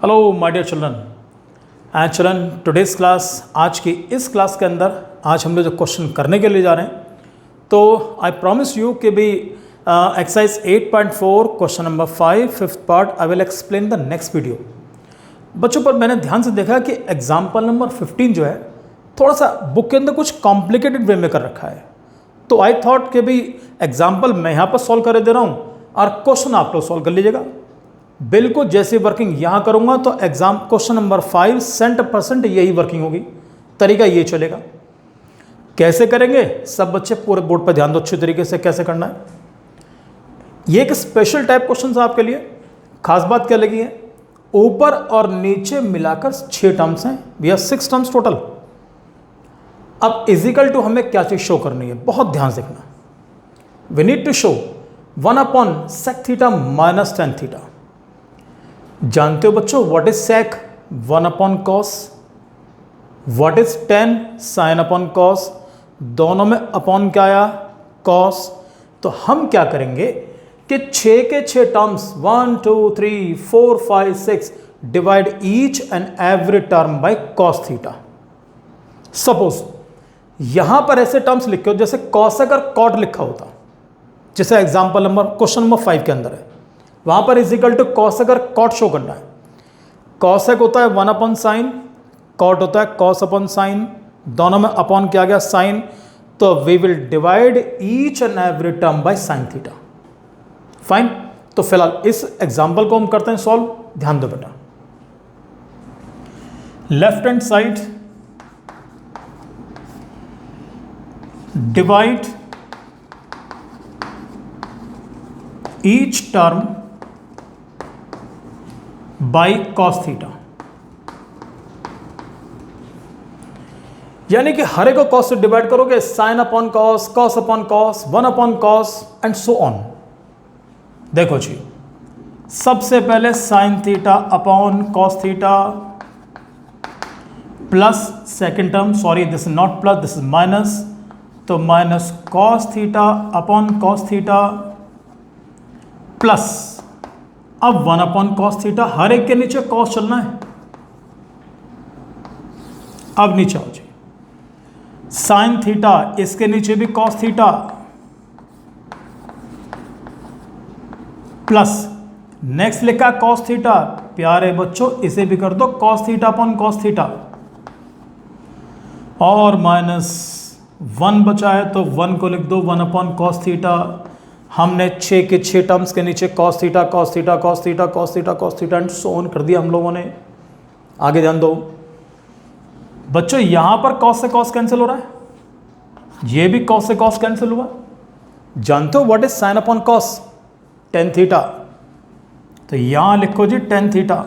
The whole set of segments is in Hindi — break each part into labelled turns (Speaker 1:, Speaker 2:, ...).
Speaker 1: Hello my dear children and children today's class, आज की इस क्लास के अंदर आज हम लोग जो क्वेश्चन करने के लिए जा रहे हैं, तो आई प्रॉमिस यू कि भी exercise 8.4 question number 5 fifth part I will explain the next video. बच्चों पर मैंने ध्यान से देखा कि एग्जाम्पल नंबर 15 जो है थोड़ा सा बुक के अंदर कुछ कॉम्प्लिकेटेड वे में कर रखा है, तो आई थॉट कि भाई एग्जाम्पल मैं यहाँ पर सॉल्व कर दे रहा हूँ और क्वेश्चन आप लोग सॉल्व कर लीजिएगा। बिल्कुल जैसी वर्किंग यहाँ करूँगा तो एग्जाम क्वेश्चन नंबर 5 100% यही वर्किंग होगी, तरीका ये चलेगा। कैसे करेंगे सब बच्चे पूरे बोर्ड पर ध्यान दो अच्छी तरीके से कैसे करना है। ये एक स्पेशल टाइप क्वेश्चन है आपके लिए। खास बात क्या लगी है, ऊपर और नीचे मिलाकर 6 टर्म्स हैं, वी हैव 6 टर्म्स टोटल। अब इजिकल टू हमें क्या चीज शो करनी है, बहुत ध्यान से देखना। We need to show 1/sec θ minus tan θ। जानते हो बच्चों what is sec 1/cos, what is tan sin/cos, दोनों में अपॉन क्या आया cos। तो हम क्या करेंगे कि 6 के 6 terms 1 2 3 4 5 6 divide each and every term by cos θ। Suppose यहां पर ऐसे टर्म्स लिखे हो जैसे cos अगर cot लिखा होता, जैसे एग्जांपल नंबर क्वेश्चन नंबर 5 के अंदर है, वहां पर इजिकल टू cos अगर cot शो करना है। cos होता है 1/sin, cot होता है cos/sin, दोनों में अपॉन क्या गया sin, तो we will divide each and every term by sin θ। Fine, तो फिलहाल इस एग्जांपल को हम करते हैं सॉल्व। ध्यान दो बेटा, left hand side divide each term by cos θ, यानी कि हर एक को cos से डिवाइड करोगे, sin/cos, cos/cos, 1/cos and so on. देखो जी, सबसे पहले sin θ upon cos θ plus second term, sorry this is not plus this is minus, तो minus cos θ upon cos θ plus अब 1/cos θ, हर एक के नीचे cos चलना है। अब नीचे आओ जी, sin θ इसके नीचे भी cos θ प्लस नेक्स्ट लिखा cos θ। प्यारे बच्चों इसे भी कर दो cos θ अपॉन cos θ और माइनस 1 बचा है तो 1 को लिख दो 1/cos θ। हमने 6 के 6 टर्म्स के नीचे cos θ cos θ cos θ cos θ cos θ and so on कर दिया हम लोगों ने। आगे ध्यान दो बच्चों, यहां पर cos से cos कैंसिल हो रहा है, ये भी cos से cos कैंसिल हुआ। जानते हो व्हाट इज sin/cos, tan θ, तो यहां लिखो जी tan θ,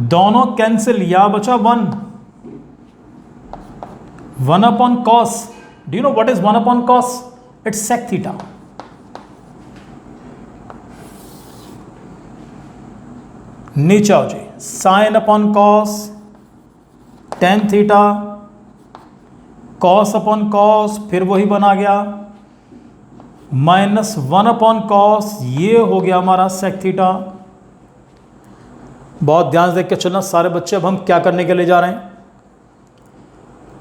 Speaker 1: दोनों कैंसिल, या बचा 1/cos। Do you know what is 1/cos? It's sec θ। नीचे आओ जी, sin/cos, tan θ, cos/cos, फिर वही बना गया माइनस 1/cos, ये हो गया हमारा sec θ। बहुत ध्यान से देख के चलना सारे बच्चे। अब हम क्या करने के लिए जा रहे हैं,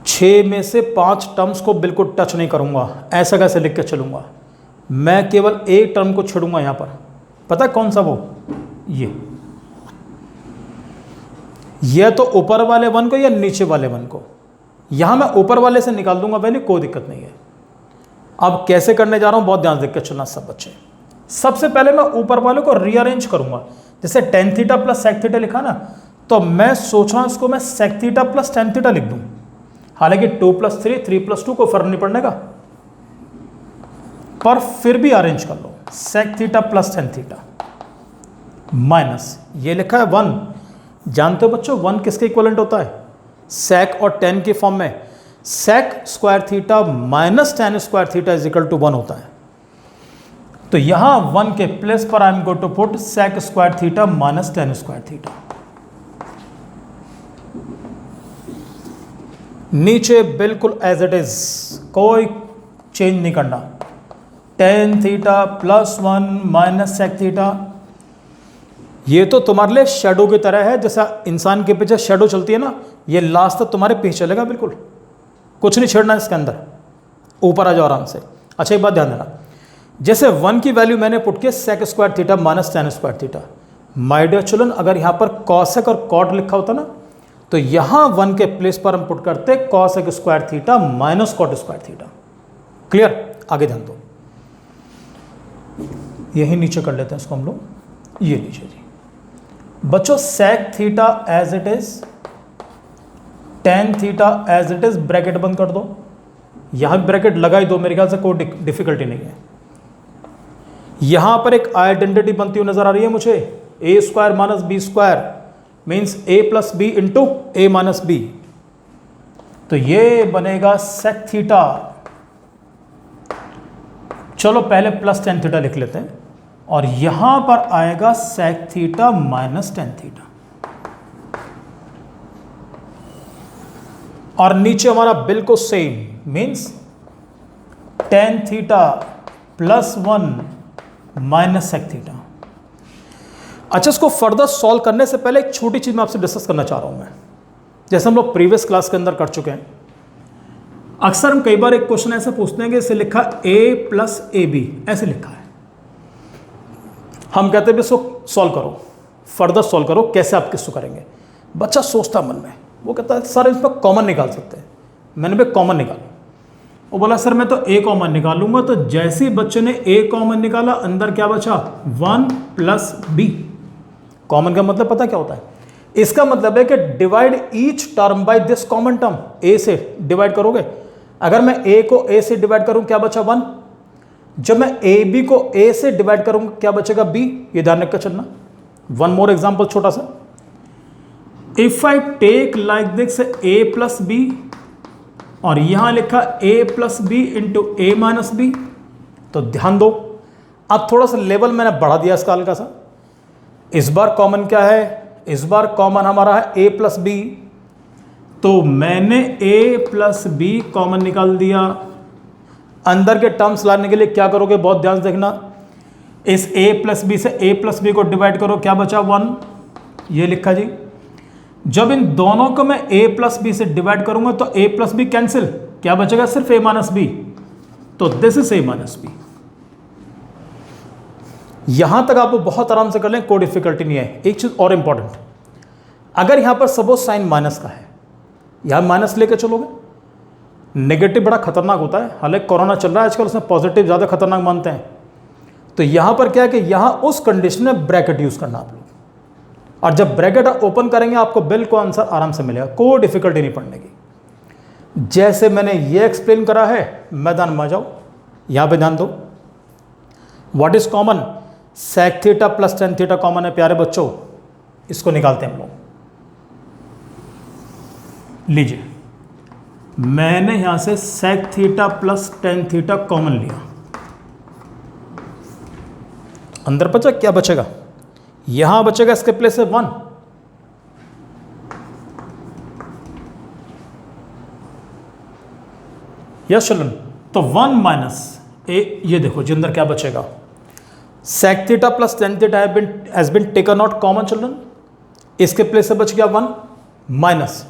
Speaker 1: 6 में से 5 टर्म्स को बिल्कुल टच नहीं करूंगा, ऐसा कैसे लिख के चलूंगा, मैं केवल एक टर्म को छोड़ूंगा यहां पर। पता है कौन सा, वो ये तो ऊपर वाले 1 को या नीचे वाले 1 को, यहां मैं ऊपर वाले से निकाल दूंगा वैल्यू, कोई दिक्कत नहीं है। अब कैसे करने जा रहा हूं, बहुत ध्यान से देख के चलना सब बच्चे। सबसे पहले मैं ऊपर वाले को रीअरेंज करूंगा, जैसे tan θ प्लस sec θ लिखा ना, तो मैं सोच रहा हूं इसको मैं sec θ प्लस tan θ लिख दूं। हालांकि 2 + 3 3 + 2 को फर्क नहीं पड़ने का, पर फिर भी अरेंज कर लो sec θ प्लस tan θ माइनस ये लिखा है 1। जानते हो बच्चों 1 किसके इक्वलेंट होता है, sec और tan की फॉर्म में sec square theta minus tan square theta is equal to 1 होता है। तो यहां 1 के प्लेस पर I am going to put sec square theta minus tan square theta. नीचे बिल्कुल एज इट इज, कोई चेंज नहीं करना। tan θ +1 माइनस sec θ, ये तो तुम्हारे लिए शेडो की तरह है, जैसा इंसान के पीछे शेडो चलती है ना, ये लास्ट तक तुम्हारे पीछे चलेगा, बिल्कुल कुछ नहीं छेड़ना इसके अंदर, ऊपर आ जाओ आराम से। अच्छा एक बात ध्यान देना, जैसे 1 की वैल्यू मैंने पुट किया sec square theta minus tan square theta. My dear children, अगर यहाँ पर कॉसेक और कॉट लिखा होता ना, तो यहाँ 1 के प्लेस पर हम पुट करते cosec square theta minus cot square theta. Clear? आगे ध्यान दो, यही नीचे कर लेते हैं इसको हम लोग, ये नीचे जी। बच्चों sec theta as it is, tan theta as it is, bracket बंद कर दो, यहां ब्रैकेट लगा ही दो, मेरे ख्याल से कोई डिफिकल्टी नहीं है। यहां पर एक आइडेंटिटी बनती हुई नजर आ रही है मुझे, A square minus B square means A plus B into A minus B, तो ये बनेगा सेक थीटा। चलो पहले प्लस टेन थीटा लिख लेते हैं, और यहां पर आएगा sec theta minus tan theta, और नीचे हमारा बिल्कुल same means tan theta plus 1 minus sec theta. अच्छा, इसको फर्दर सॉल्व करने से पहले एक छोटी चीज मैं आपसे डिस्कस करना चाह रहा हूं मैं, जैसे हम लोग प्रीवियस क्लास के अंदर कर चुके हैं। अक्सर हम कई बार एक क्वेश्चन ऐसे पूछते हैं कि इसे लिखा a प्लस ए बी, ऐसे लिखा है, हम कहते हैं इसको सॉल्व करो, फर्दर सॉल्व करो, कैसे आप किसको करेंगे। बच्चा सोचता मन में, वो कहता है सर इसमें कॉमन निकाल सकते हैं। मैंने भी कॉमन निकाला, वो बोला सर मैं तो ए कॉमन निकालूंगा, तो जैसे ही बच्चे ने ए कॉमन निकाला, अंदर क्या बचा 1 प्लस बी। कॉमन का मतलब पता क्या होता है? इसका मतलब है कि divide each term by this common term, A से डिवाइड करोगे। अगर मैं ए को ए से डिवाइड करूं क्या बचा 1, जब मैं ए बी को ए से डिवाइड करूंगा क्या बचेगा बी, ये ध्यान रखकर चलना। वन मोर एग्जांपल छोटा सा, if I take like this a plus b, और यहां लिखा a plus B into A minus B, तो ध्यान दो अब थोड़ा सा लेवल मैंने बढ़ा दिया इसका हल्का सा। इस बार कॉमन क्या है? इस बार कॉमन हमारा है ए प्लस बी, तो मैंने ए प्लस बी कॉमन निकाल दिया। अंदर के टर्म्स लाने के लिए क्या करोगे, बहुत ध्यान से देखना, इस a प्लस बी से a प्लस बी को डिवाइड करो, क्या बचा 1, ये लिखा जी। जब इन दोनों को मैं a प्लस बी से डिवाइड करूंगा तो a प्लस बी कैंसिल, क्या बचेगा सिर्फ a माइनस बी, तो this is a minus b. यहां तक आप बहुत आराम से कर लें, कोई डिफिकल्टी नहीं है। एक चीज और इंपॉर्टेंट, अगर यहां पर सपोज साइन माइनस का है, यहां माइनस लेके चलोगे, नेगेटिव बड़ा खतरनाक होता है, हालांकि कोरोना चल रहा है आजकल, उसमें पॉजिटिव ज़्यादा खतरनाक मानते हैं। तो यहाँ पर क्या है कि यहाँ उस कंडीशन में ब्रैकेट यूज़ करना आप लोग, और जब ब्रैकेट ओपन करेंगे आपको बिल्कुल आंसर आराम से मिलेगा, कोई डिफिकल्टी नहीं पड़ने की। जैसे मैंने ये एक्सप्लेन करा है, मैदान में आ जाओ, यहाँ पे ध्यान दो। What is common? Sec theta plus tan theta common है प्यारे बच्चों, इसको निकालते हैं हम लोग। लीजिए, मैंने यहां से sec theta plus tan theta common लिया, अंदर बचा क्या बचेगा, यहां बचेगा इसके प्लेस से 1, यस चिल्ड्रन, तो 1 माइनस ए, ये देखो जी अंदर क्या बचेगा, sec theta plus tan theta has been taken out common children, इसके प्लेस से बच गया 1 माइनस,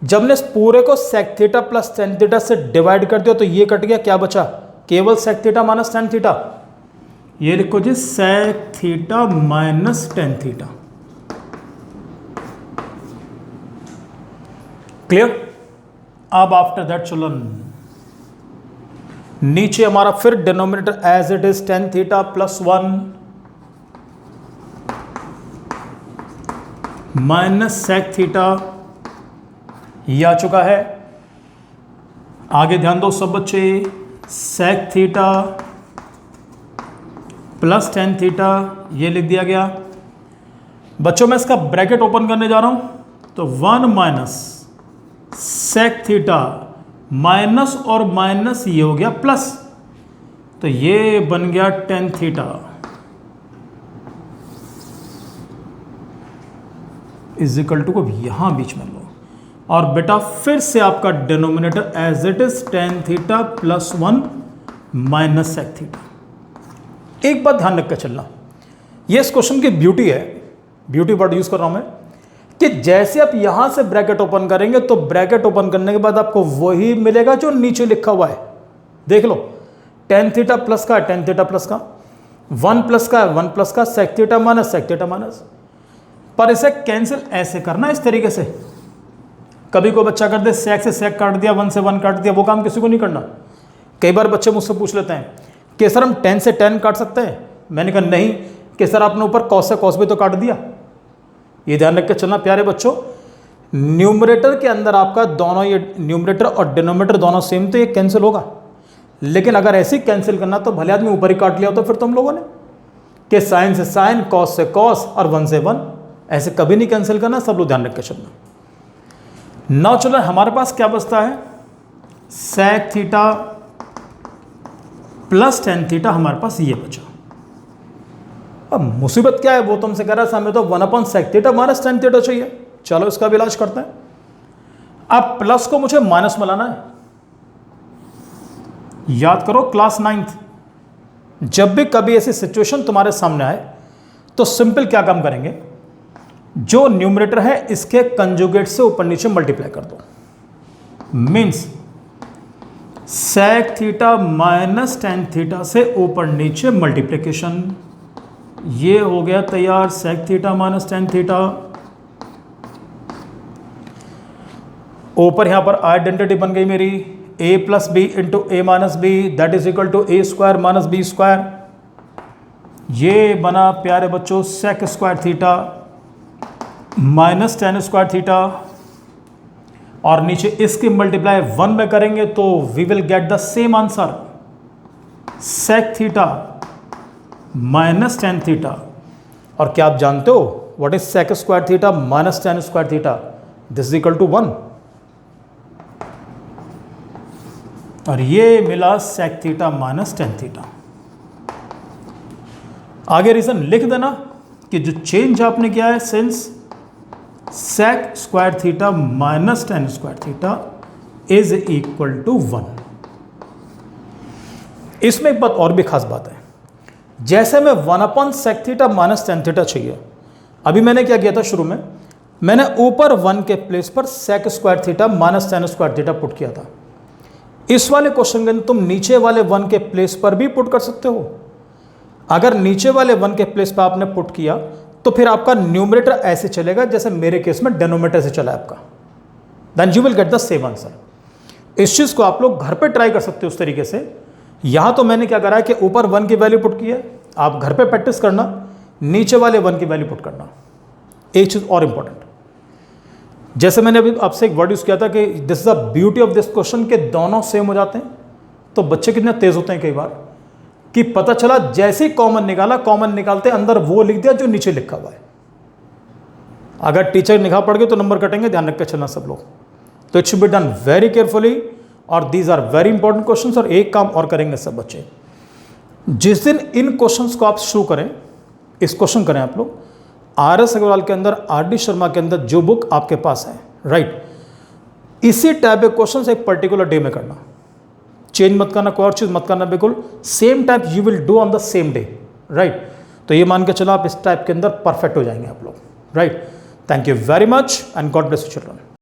Speaker 1: जब ने इस पूरे को sec theta plus tan theta से डिवाइड कर दिया तो ये कट गया, क्या बचा केवल sec theta minus tan theta, ये लिखो जी sec theta minus tan theta. Clear? अब आफ्टर दैट चिल्ड्रन नीचे हमारा फिर denominator as it is tan theta plus 1 minus sec theta, ये आ चुका है। आगे ध्यान दो सब बच्चे, sec theta plus tan theta ये लिख दिया गया। बच्चों मैं इसका ब्रैकेट ओपन करने जा रहा हूं, तो 1 माइनस सेक थीटा माइनस और माइनस ये हो गया प्लस, तो ये बन गया tan theta is equal to को यहां बीच में लो, और बेटा फिर से आपका denominator as it is tan theta plus 1 minus sec theta. एक बात ध्यान रखकर चलना, ये इस क्वेश्चन की ब्यूटी है ब्यूटी वर्ड यूज कर रहा हूं मैं, कि जैसे आप यहां से ब्रैकेट ओपन करेंगे तो ब्रैकेट ओपन करने के बाद आपको वही मिलेगा जो नीचे लिखा हुआ है। देख लो, टेन थीटा प्लस का टेन थीटा प्लस का, 1 प्लस का 1 प्लस का, सेक थीटा माइनस। पर इसे कैंसिल ऐसे करना इस तरीके से। कभी कोई बच्चा कर दे सेक से सेक काट दिया, 1 से 1 काट दिया, वो काम किसी को नहीं करना। कई बार बच्चे मुझसे पूछ लेते हैं कि सर हम 10 से 10 काट सकते हैं। मैंने कहा नहीं, कि सर आपने ऊपर कॉस से कॉस भी तो काट दिया। ये ध्यान रख के चलना प्यारे बच्चों, न्यूमरेटर के अंदर आपका दोनों, ये न्यूमरेटर और डिनोमिनेटर दोनों सेम, तो ये कैंसिल होगा। लेकिन अगर ऐसे ही कैंसिल करना तो भले आदमी ऊपर ही काट लिया तो फिर तुम लोगों ने कि साइन से साइन, कॉस से कॉस और 1 से 1, ऐसे कभी नहीं कैंसिल करना। सब लोग ध्यान रख के चलना। नाउ चलो हमारे पास क्या बचता है, sec theta plus tan theta, हमारे पास ये बचा। अब मुसीबत क्या है, वो तुमसे कह रहा है हमें तो 1 sec theta minus tan theta चाहिए। चलो इसका भी इलाज करते हैं। अब प्लस को मुझे माइनस में लाना है। याद करो क्लास 9th, जब भी कभी ऐसी सिचुएशन तुम्हारे सामने आए तो सिंपल क्या काम करेंगे, जो न्यूमरेटर है इसके कंजुगेट से ऊपर नीचे मल्टीप्लाई कर दो। Means sec theta minus tan theta से ऊपर नीचे मल्टीप्लिकेशन, ये हो गया तैयार sec theta minus tan theta. ऊपर यहां पर आइडेंटिटी बन गई मेरी, a plus B into A minus b that is equal to a square minus B square. ये बना प्यारे बच्चों sec square theta minus tan square theta, और नीचे इसकी मल्टीप्लाई 1 में करेंगे तो we will get the same answer, sec theta minus tan theta. और क्या आप जानते हो what is sec square theta minus tan square theta? This is equal to 1। और ये मिला sec theta minus tan theta. आगे रीजन लिख देना कि जो चेंज आपने किया है, since sec square theta minus tan square theta is equal to 1। इसमें एक बात और भी खास बात है, जैसे मैं 1 sec theta minus tan theta चाहिए, अभी मैंने क्या किया था शुरू में, मैंने ऊपर 1 के प्लेस पर sec square theta minus tan square theta put किया था। इस वाले क्वेश्चन के अंदर तुम नीचे वाले 1 के प्लेस पर भी पुट कर सकते हो। अगर नीचे वाले 1 के प्लेस पर आपने पुट किया तो फिर आपका न्यूमरेटर ऐसे चलेगा जैसे मेरे केस में डिनोमिनेटर से चला है आपका, then you will get the same answer. इस चीज को आप लोग घर पे ट्राई कर सकते हो उस तरीके से। यहां तो मैंने क्या करा है कि ऊपर 1 की वैल्यू पुट की है, आप घर पे प्रैक्टिस करना, नीचे वाले 1 की वैल्यू पुट करना। एक चीज और इंपॉर्टेंट, जैसे मैंने अभी आपसे एक वर्ड यूज किया था कि this is the beauty of this question, के दोनों सेम हो जाते हैं। तो बच्चे कितने तेज होते हैं कई बार कि पता चला जैसे ही कॉमन निकाला, कॉमन निकालते अंदर वो लिख दिया जो नीचे लिखा हुआ है। अगर टीचर निगाह पड़ गए तो नंबर कटेंगे, ध्यान रख के चलना सब लोग। तो it should be done very carefully, और these are very important questions. और एक काम और करेंगे सब बच्चे, जिस दिन इन क्वेश्चंस को आप शुरू करें, इस क्वेश्चन करें आप लोग, RS अग्रवाल के अंदर, RD शर्मा के अंदर जो बुक आपके पास है, राइट, इसी टाइप के क्वेश्चंस एक पर्टिकुलर डे में करना, चेंज मत करना, कोई और चीज मत करना, बिल्कुल same type you will do on the same day, right. तो ये मान के चलो आप इस टाइप के अंदर परफेक्ट हो जाएंगे आप लोग, right. Thank you very much and God bless you children.